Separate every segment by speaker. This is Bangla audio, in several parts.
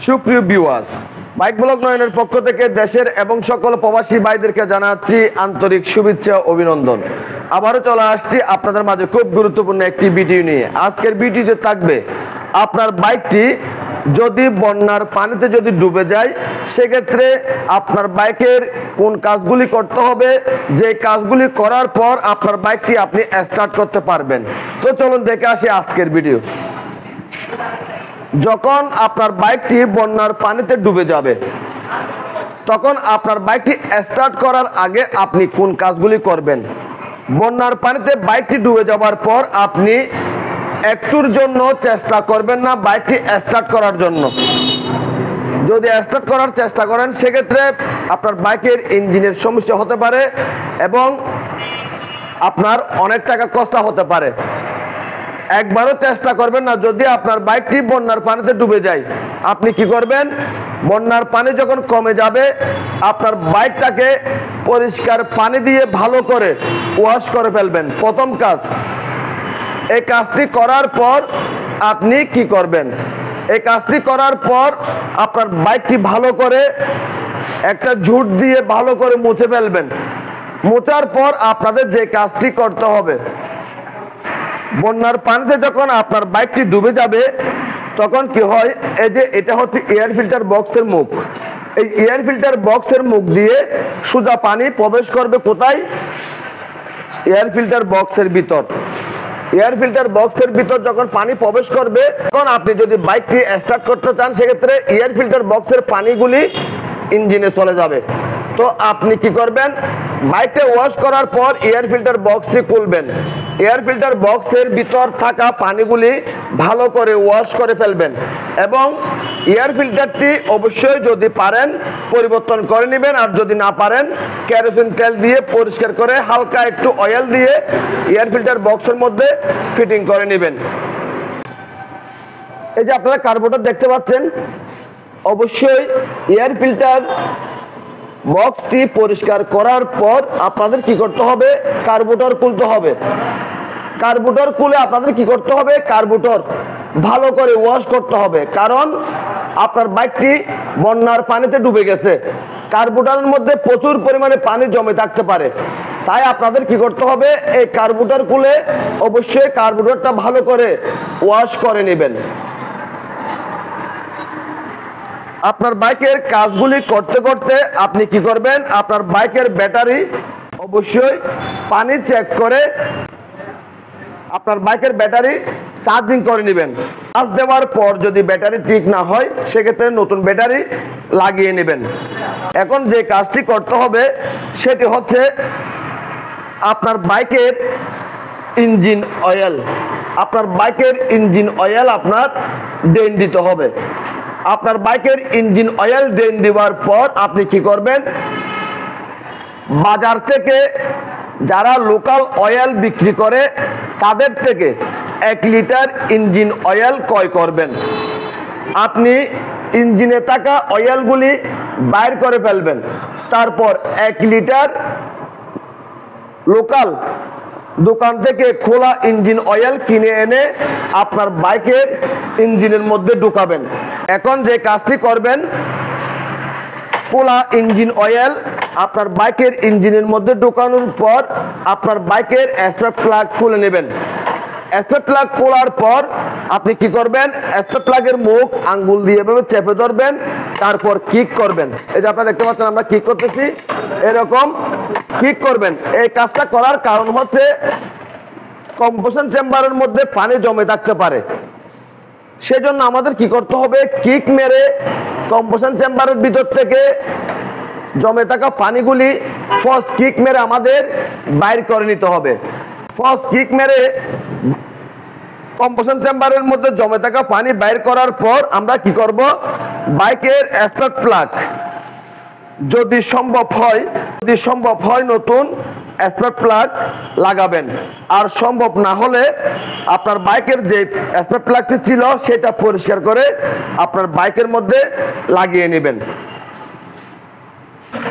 Speaker 1: সুপ্রিয় ভিউয়ার্স, বাইক ব্লগ নয়নের পক্ষ থেকে দেশের এবং সকল প্রবাসী ভাইদেরকে জানাচ্ছি আন্তরিক শুভেচ্ছা অভিনন্দন। আবারও চলে আসছি আপনাদের মাঝে খুব গুরুত্বপূর্ণ একটি ভিডিও নিয়ে। আজকের ভিডিওতে থাকবে আপনার বাইকটি যদি বন্যার পানিতে যদি ডুবে যায় সেক্ষেত্রে আপনার বাইকের কোন কাজগুলি করতে হবে, যে কাজগুলি করার পর আপনার বাইকটি আপনি স্টার্ট করতে পারবেন। তো চলুন দেখে আসি আজকের ভিডিও। যখন আপনার বাইকটি বন্যার পানিতে ডুবে যাবে তখন আপনার বাইকটি স্টার্ট করার আগে আপনি কোন কাজগুলি করবেন। বন্যার পানিতে বাইকটি ডুবে যাওয়ার পর আপনি একটুর জন্য চেষ্টা করবেন না বাইকটি স্টার্ট করার জন্য। যদি স্টার্ট করার চেষ্টা করেন সেক্ষেত্রে আপনার বাইকের ইঞ্জিনের সমস্যা হতে পারে এবং আপনার অনেক টাকা খরচা হতে পারে। একবারও চেষ্টা করবেন না। যদি আপনার বাইকটি বন্যার পানিতে ডুবে যায় আপনি কি করবেন, বন্যার পানি যখন কমে যাবে আপনার বাইকটাকে পরিষ্কার পানি দিয়ে ভালো করে ওয়াশ করে ফেলবেন। প্রথম কাজ। এই কাজটি করার পর আপনি কি করবেন, এই কাজটি করার পর আপনার বাইকটি ভালো করে একটা ঝুট দিয়ে ভালো করে মুছে ফেলবেন। মোছার পর আপনাদের যে কাজটি করতে হবে, বন্যার পানিতে যখন আপনার বাইকটি ডুবে যাবে তখন কি হয়, এই যে এটা হচ্ছে এয়ার ফিল্টার বক্সের মুখ। এই এয়ার ফিল্টার বক্সের মুখ দিয়ে সোজা পানি প্রবেশ করবে কোথায়, এয়ার ফিল্টার বক্সের ভিতর। এয়ার ফিল্টার বক্সের ভিতর যখন পানি প্রবেশ করবে তখন আপনি যদি বাইকটি স্টার্ট করতে চান সেক্ষেত্রে এয়ার ফিল্টার বক্সের পানিগুলি ইঞ্জিনে চলে যাবে। তো আপনি কি করবেন, বাইকটা ওয়াশ করার পর এয়ার ফিল্টার বক্সটি খুলবেন। এয়ার ফিল্টার বক্সের ভিতর থাকা পানিগুলি ভালো করে ওয়াশ করে ফেলবেন এবং এয়ার ফিল্টারটি অবশ্যই যদি পারেন পরিবর্তন করে নেবেন, আর যদি না পারেন কেরোসিন তেল দিয়ে পরিষ্কার করে হালকা একটু অয়েল দিয়ে এয়ার ফিল্টার বক্সের মধ্যে ফিটিং করে নেবেন। এই যে আপনারা কার্বোরেটর দেখতে পাচ্ছেন, অবশ্যই এয়ার ফিল্টার বক্সটি পরিষ্কার করার পর আপনাদের কি করতে হবে, কার্বোরেটর খুলতে হবে। কার্বোরেটর খুলে আপনাদের কি করতে হবে, কার্বোরেটর ভালো করে ওয়াশ করতে হবে। কারণ আপনার বাইকটি বন্যার পানিতে ডুবে গেছে, কার্বোরেটরের মধ্যে প্রচুর পরিমাণে পানি জমে থাকতে পারে। তাই আপনাদের কি করতে হবে, এই কার্বোরেটর খুলে অবশ্যই কার্বোরেটরটা ভালো করে ওয়াশ করে নেবেন। আপনার বাইকের কাজগুলি করতে করতে আপনি কি করবেন, আপনার বাইকের ব্যাটারি অবশ্যই পানি চেক করে আপনার বাইকের ব্যাটারি চার্জিং করে নেবেন। চার্জ দেওয়ার পর যদি ব্যাটারি ঠিক না হয় সেক্ষেত্রে নতুন ব্যাটারি লাগিয়ে নেবেন। এখন যে কাজটি করতে হবে সেটি হচ্ছে আপনার বাইকের ইঞ্জিন অয়েল। আপনার বাইকের ইঞ্জিন অয়েল আপনার ড্রেন দিতে হবে। আপনার বাইকের ইঞ্জিন অয়েল ড্রেন দেওয়ার পর আপনি কি করবেন, বাজার থেকে যারা লোকাল অয়েল বিক্রি করে তাদের থেকে 1 লিটার ইঞ্জিন অয়েল ক্রয় করবেন। আপনি ইঞ্জিনে থাকা অয়েলগুলি বাইর করে ফেলবেন। তারপর 1 লিটার লোকাল দোকান থেকে খোলা ইঞ্জিন অয়েল কিনে এনে আপনার বাইকের ইঞ্জিনের মধ্যে ঢুকাবেন। এখন যে কাজটি করবেন, খোলা ইঞ্জিন অয়েল আপনার বাইকের ইঞ্জিনের মধ্যে ঢোকানোর পর আপনার বাইকের স্পার্ক প্লাগ খুলে নেবেন। স্পার্ক প্লাগ খোলার পর আপনি কি করবেন, স্পার্ক প্লাগের মুখ আঙ্গুল দিয়ে এভাবে চেপে ধরবেন, তারপর কিক করবেন। এই যে আপনারা দেখতে পাচ্ছেন আমরা কিক করতেছি, এরকম কিক করবেন। এই কাজটা করার কারণ হচ্ছে কম্প্রেশন চেম্বারের মধ্যে পানি জমে থাকতে পারে, সেজন্য আমাদের কি করতে হবে, কিক মেরে কম্প্রেশন চেম্বারের ভিতর থেকে জমে থাকা পানিগুলি ফার্স্ট কিক মেরে আমাদের বাইর করে নিতে হবে। ফার্স্ট কিক মেরে কম্প্রেশন চেম্বারের মধ্যে জমে থাকা পানি বাইর করার পর আমরা কি করব, বাইকের স্পার্ক প্লাগ যদি সম্ভব হয় নতুন স্পার্ক প্লাগ লাগাবেন। আর সম্ভব না হলে আপনার বাইকের যে স্পার্ক প্লাগটি ছিল সেটা পরিষ্কার করে আপনার বাইকের মধ্যে লাগিয়ে নেবেন।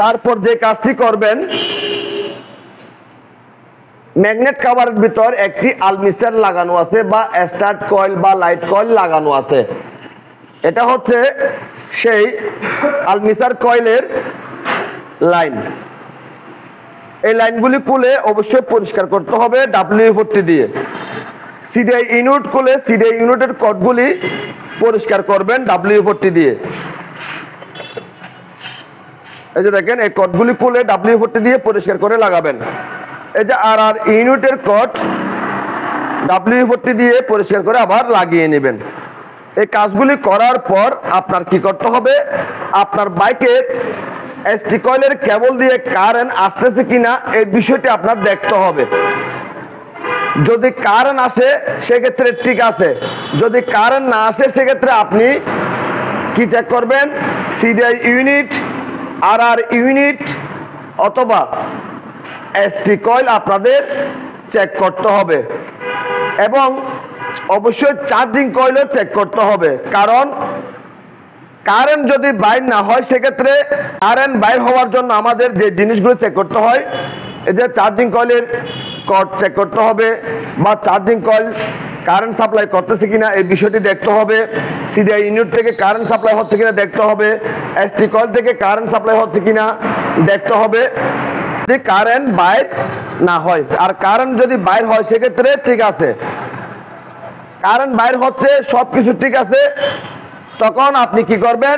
Speaker 1: তারপর যে কাজটি করবেন, ম্যাগনেট কভারের ভিতর একটি আলমিসার লাগানো আছে বা স্টার্ট কয়েল বা লাইট কয়েল লাগানো আছে। এটা হচ্ছে সেই আলমিসার কয়েলের লাইন। এই লাইনগুলি খুলে অবশ্যই পরিষ্কার করতে হবে WD-40 দিয়ে। সিডিআই ইউনিট খুলে সিডিআই ইউনিটের কটগুলি পরিষ্কার করবেন WD-40 দিয়ে। এই যে দেখেন, এই কটগুলি খুলে WD-40 দিয়ে পরিষ্কার করে লাগাবেন। এই যে আর ইউনিটের কট WD-40 দিয়ে পরিষ্কার করে আবার লাগিয়ে নেবেন। এই কাজগুলি করার পর আপনার কি করতে হবে, আপনার বাইকের এসটি কয়েলের কেবল দিয়ে কারেন্ট আসতেছে কিনা এই বিষয়টি আপনার দেখতে হবে। যদি কারেন্ট আসে সেক্ষেত্রে ঠিক আছে, যদি কারেন্ট না আসে সেক্ষেত্রে আপনি কি চেক করবেন, সিডিআই ইউনিট, আর ইউনিট অথবা এসটি কয়েল আপনাদের চেক করতে হবে। এবং অবশ্যই চার্জিং কয়েলও চেক করতে হবে, কারণ কারেন্ট যদি বাইর না হয় সেক্ষেত্রে কারেন্ট বাইর হওয়ার জন্য আমাদের যে জিনিসগুলো চেক করতে হয়, এই যে চার্জিং কয়েলের কট চেক করতে হবে, বা চার্জিং কয়েল কারেন্ট সাপ্লাই করতেছে কিনা এই বিষয়টি দেখতে হবে, সিডিআই ইউনিট থেকে কারেন্ট সাপ্লাই হচ্ছে কিনা দেখতে হবে, এসটি কয়েল থেকে কারেন্ট সাপ্লাই হচ্ছে কিনা দেখতে হবে। যদি কারেন্ট বাইর না হয়, আর কারেন্ট যদি বাইর হয় সেক্ষেত্রে ঠিক আছে, কারেন্ট বাইর হচ্ছে সবকিছু ঠিক আছে, তখন আপনি কি করবেন,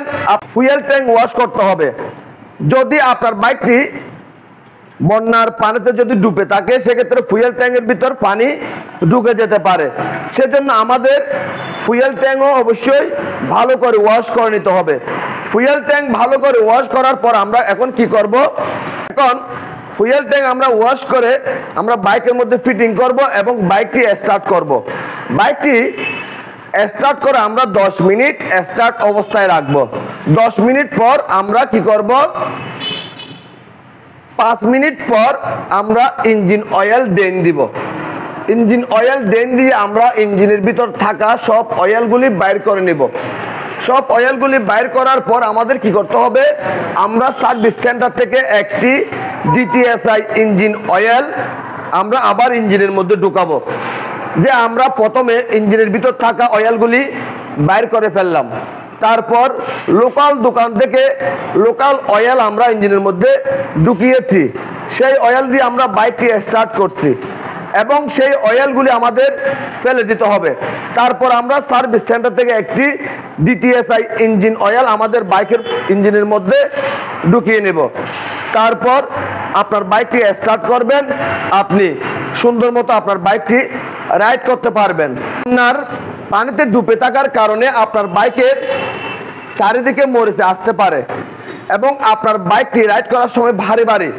Speaker 1: ফুয়েল ট্যাঙ্ক ওয়াশ করতে হবে। যদি আপনার বাইকটি বন্যার পানিতে যদি ডুবে থাকে সেক্ষেত্রে ফুয়েল ট্যাঙ্কের ভিতর পানি ঢুকে যেতে পারে, সেজন্য আমাদের ফুয়েল ট্যাঙ্কও অবশ্যই ভালো করে ওয়াশ করে নিতে হবে। ফুয়েল ট্যাঙ্ক ভালো করে ওয়াশ করার পর আমরা এখন কি করব, এখন ফুয়েল ট্যাঙ্ক আমরা ওয়াশ করে আমরা বাইকের মধ্যে ফিটিং করব এবং বাইকটি স্টার্ট করব। বাইকটি স্টার্ট করে আমরা 10 মিনিট স্টার্ট অবস্থায় রাখবো। 10 মিনিট পর আমরা কি করব, 5 মিনিট পর আমরা ইঞ্জিন অয়েল দেন দিব। ইঞ্জিন অয়েল দেন দিয়ে আমরা ইঞ্জিনের ভিতর থাকা সব অয়েলগুলি বাইর করে নিব। সব অয়েলগুলি বাইর করার পর আমাদের কি করতে হবে, আমরা সার্ভিস সেন্টার থেকে একটি DTSI ইঞ্জিন অয়েল আমরা আবার ইঞ্জিনের মধ্যে ঢুকাবো। যে আমরা প্রথমে ইঞ্জিনের ভিতর থাকা অয়েলগুলি বাইর করে ফেললাম, তারপর লোকাল দোকান থেকে লোকাল অয়েল আমরা ইঞ্জিনের মধ্যে ঢুকিয়েছি, সেই অয়েল দিয়ে আমরা বাইকটি স্টার্ট করছি এবং সেই অয়েলগুলি আমাদের ফেলে দিতে হবে। তারপর আমরা সার্ভিস সেন্টার থেকে একটি DTSI ইঞ্জিন অয়েল আমাদের বাইকের ইঞ্জিনের মধ্যে ঢুকিয়ে নেব। তারপর আপনার বাইকটি স্টার্ট করবেন, আপনি সুন্দর মতো আপনার বাইকটি রাইড করতে পারবেন। আপনার পানিতে ডুবে থাকার কারণে আপনার বাইকের চারিদিকে মরিচে আসতে পারে এবং আপনার বাইকটি রাইড করার সময় ভারী ভারী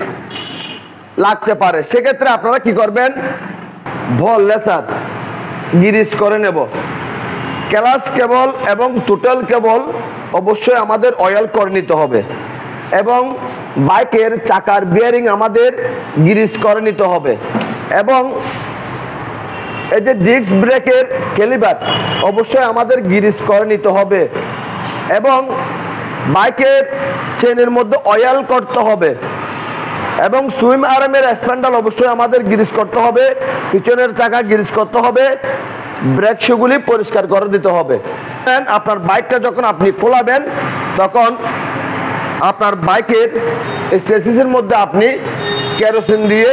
Speaker 1: লাগতে পারে, সেক্ষেত্রে আপনারা কি করবেন, ভল লেসার গিরিজ করে নেব। ক্লাচ কেবল এবং টোটাল কেবল অবশ্যই আমাদের অয়েল করে নিতে হবে এবং বাইকের চাকার বিয়ারিং আমাদের গিরিজ করে নিতে হবে এবং এই যে ডিস্ক ব্রেকের ক্যালিপার অবশ্যই আমাদের গিরিজ করে নিতে হবে এবং বাইকের চেনের মধ্যে অয়েল করতে হবে এবং সুইম আর্মের স্প্যান্ডাল অবশ্যই আমাদের গিরিজ করতে হবে, পিছনের চাকা গিরিজ করতে হবে, ব্রেক শুগুলি পরিষ্কার করে দিতে হবে। আপনার বাইকটা যখন আপনি খোলাবেন তখন আপনার বাইকের চেসিসের মধ্যে আপনি কেরোসিন দিয়ে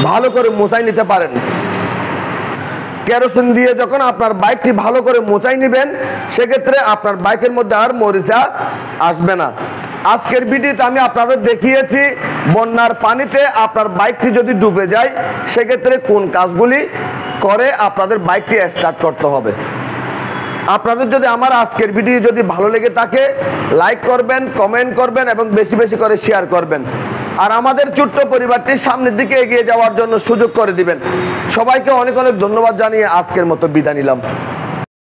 Speaker 1: ভালো করে মোছাই নিতে পারেন। কেরোসিন দিয়ে যখন আপনার বাইকটি ভালো করে মোছাই নেবেন সেক্ষেত্রে আপনার বাইকের মধ্যে আর মরিচা আসবে না। আজকের ভিডিওতে আমি আপনাদের দেখিয়েছি বন্যার পানিতে আপনার বাইকটি যদি ডুবে যায় সেক্ষেত্রে কোন কাজগুলি করে আপনাদের বাইকটি স্টার্ট করতে হবে। আপনাদের যদি আমার আজকের ভিডিও যদি ভালো লেগে থাকে লাইক করবেন, কমেন্ট করবেন এবং বেশি বেশি করে শেয়ার করবেন আর আমাদের ছোট্ট পরিবারটি সামনের দিকে এগিয়ে যাওয়ার জন্য সুযোগ করে দিবেন। সবাইকে অনেক অনেক ধন্যবাদ জানিয়ে আজকের মতো বিদায় নিলাম।